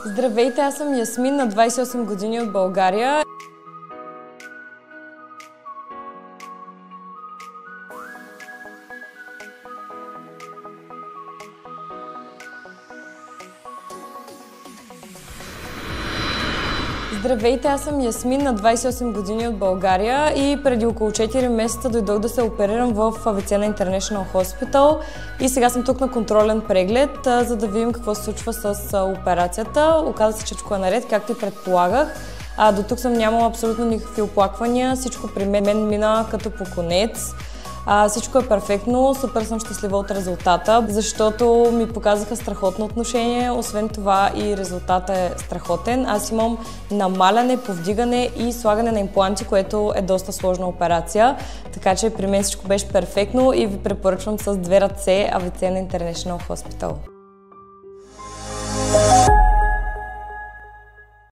Здравейте, аз съм Ясмин, на 28 години от България. Здравейте, аз съм Ясмин, на 28 години от България и преди около 4 месеца дойдох да се оперирам в Авиценна International Hospital и сега съм тук на контролен преглед, за да видим какво се случва с операцията. Оказа се, че всичко е наред, както и предполагах. До тук съм нямала абсолютно никакви оплаквания, всичко при мен мина като по конец. Всичко е перфектно, супер съм щастлива от резултата, защото ми показаха страхотно отношение, освен това и резултатът е страхотен. Аз имам намаляне, повдигане и слагане на импланти, което е доста сложна операция, така че при мен всичко беше перфектно и ви препоръчвам с две ръце Авиценна International Hospital.